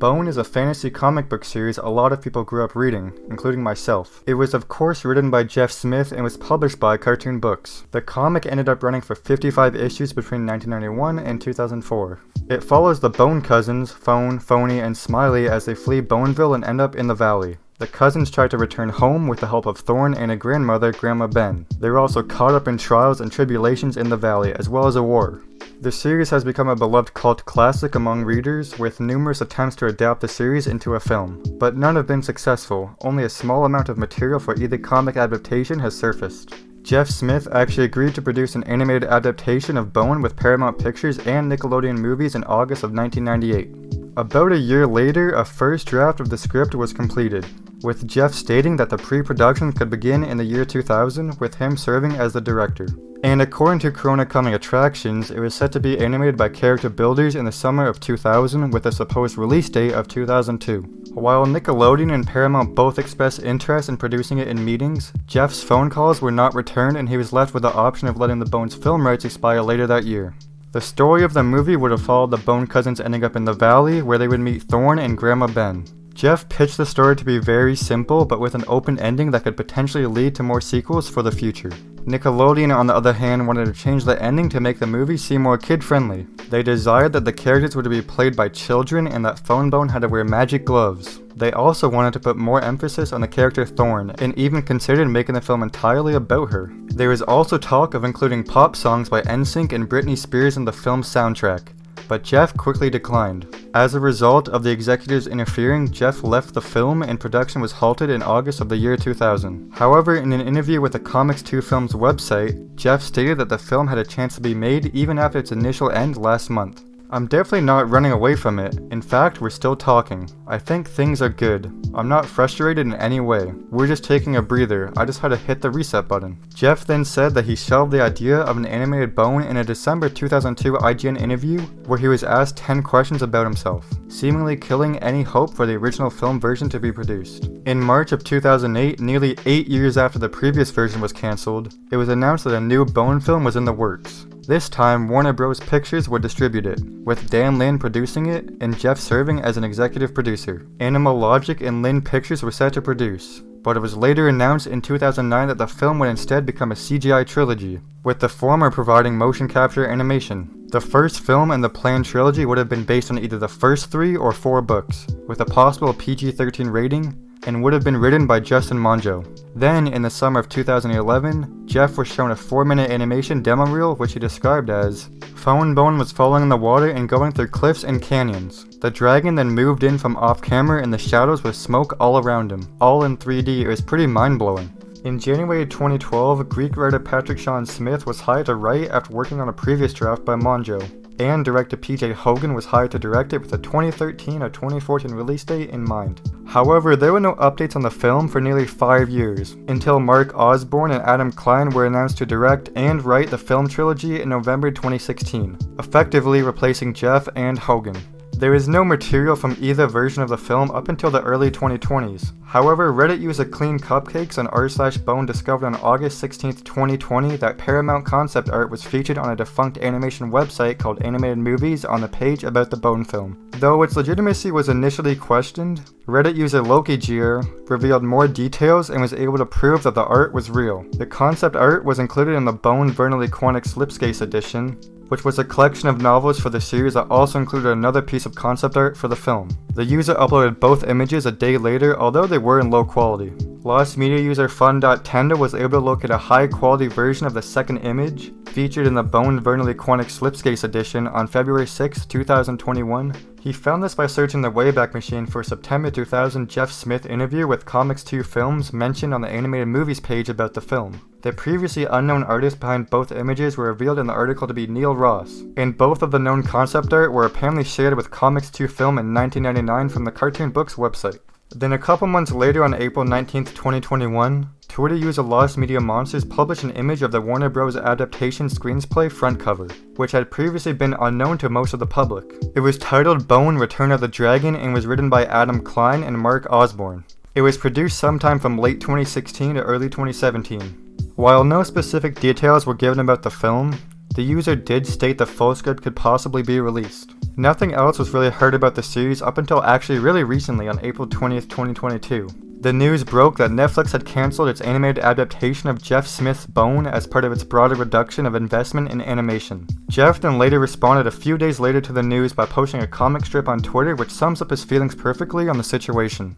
Bone is a fantasy comic book series a lot of people grew up reading, including myself. It was of course written by Jeff Smith and was published by Cartoon Books. The comic ended up running for 55 issues between 1991 and 2004. It follows the Bone cousins, Phone, Phony, and Smiley as they flee Boneville and end up in the valley. The cousins try to return home with the help of Thorn and a grandmother, Grandma Ben. They were also caught up in trials and tribulations in the valley, as well as a war. The series has become a beloved cult classic among readers, with numerous attempts to adapt the series into a film. But none have been successful, only a small amount of material for either comic adaptation has surfaced. Jeff Smith actually agreed to produce an animated adaptation of Bone with Paramount Pictures and Nickelodeon Movies in August of 1998. About a year later, a first draft of the script was completed, with Jeff stating that the pre-production could begin in the year 2000, with him serving as the director. And according to Corona Coming Attractions, it was set to be animated by character builders in the summer of 2000 with a supposed release date of 2002. While Nickelodeon and Paramount both expressed interest in producing it in meetings, Jeff's phone calls were not returned and he was left with the option of letting the Bones film rights expire later that year. The story of the movie would have followed the Bone cousins ending up in the valley where they would meet Thorn and Grandma Ben. Jeff pitched the story to be very simple but with an open ending that could potentially lead to more sequels for the future. Nickelodeon, on the other hand, wanted to change the ending to make the movie seem more kid-friendly. They desired that the characters were to be played by children and that Phone Bone had to wear magic gloves. They also wanted to put more emphasis on the character Thorn, and even considered making the film entirely about her. There was also talk of including pop songs by NSYNC and Britney Spears in the film's soundtrack, but Jeff quickly declined. As a result of the executives interfering, Jeff left the film and production was halted in August of the year 2000. However, in an interview with the Comics 2 Films website, Jeff stated that the film had a chance to be made even after its initial end last month. I'm definitely not running away from it. In fact, we're still talking. I think things are good. I'm not frustrated in any way. We're just taking a breather. I just had to hit the reset button. Jeff then said that he shelved the idea of an animated Bone in a December 2002 IGN interview where he was asked 10 questions about himself, seemingly killing any hope for the original film version to be produced. In March of 2008, nearly 8 years after the previous version was cancelled, it was announced that a new Bone film was in the works. This time, Warner Bros. Pictures would distribute it, with Dan Lin producing it and Jeff serving as an executive producer. Animal Logic and Lin Pictures were set to produce, but it was later announced in 2009 that the film would instead become a CGI trilogy, with the former providing motion capture animation. The first film in the planned trilogy would have been based on either the first 3 or 4 books, with a possible PG-13 rating, and would have been written by Justin Monjo. Then, in the summer of 2011, Jeff was shown a 4-minute animation demo reel which he described as, Phone Bone was falling in the water and going through cliffs and canyons. The dragon then moved in from off-camera in the shadows with smoke all around him, all in 3D. It was pretty mind-blowing. In January 2012, Greek writer Patrick Sean Smith was hired to write after working on a previous draft by Monjo, and director PJ Hogan was hired to direct it with a 2013 or 2014 release date in mind. However, there were no updates on the film for nearly 5 years, until Mark Osborne and Adam Klein were announced to direct and write the film trilogy in November 2016, effectively replacing Jeff and Hogan. There is no material from either version of the film up until the early 2020s. However, Reddit user Clean Cupcakes on r/Bone discovered on August 16, 2020 that Paramount concept art was featured on a defunct animation website called Animated Movies on the page about the Bone film. Though its legitimacy was initially questioned, Reddit user LokiGear revealed more details and was able to prove that the art was real. The concept art was included in the Bone Vernally Quantic Slipspace edition, which was a collection of novels for the series that also included another piece of concept art for the film. The user uploaded both images a day later, although they were in low quality. Lost media user Fun.Tendo was able to locate a high quality version of the second image, featured in the Bone Vernally Quantic Slipspace edition on February 6, 2021. He found this by searching the Wayback Machine for a September 2000 Jeff Smith interview with Comics 2 Films mentioned on the Animated Movies page about the film. The previously unknown artist behind both images were revealed in the article to be Neil Ross, and both of the known concept art were apparently shared with Comics 2 Film in 1999 from the Cartoon Books website. Then a couple months later on April 19, 2021, Twitter user Lost Media Monsters published an image of the Warner Bros. Adaptation screenplay front cover, which had previously been unknown to most of the public. It was titled Bone: Return of the Dragon and was written by Adam Klein and Mark Osborne. It was produced sometime from late 2016 to early 2017. While no specific details were given about the film, the user did state the full script could possibly be released. Nothing else was really heard about the series up until actually really recently on April 20th, 2022. The news broke that Netflix had cancelled its animated adaptation of Jeff Smith's Bone as part of its broader reduction of investment in animation. Jeff then later responded a few days later to the news by posting a comic strip on Twitter which sums up his feelings perfectly on the situation.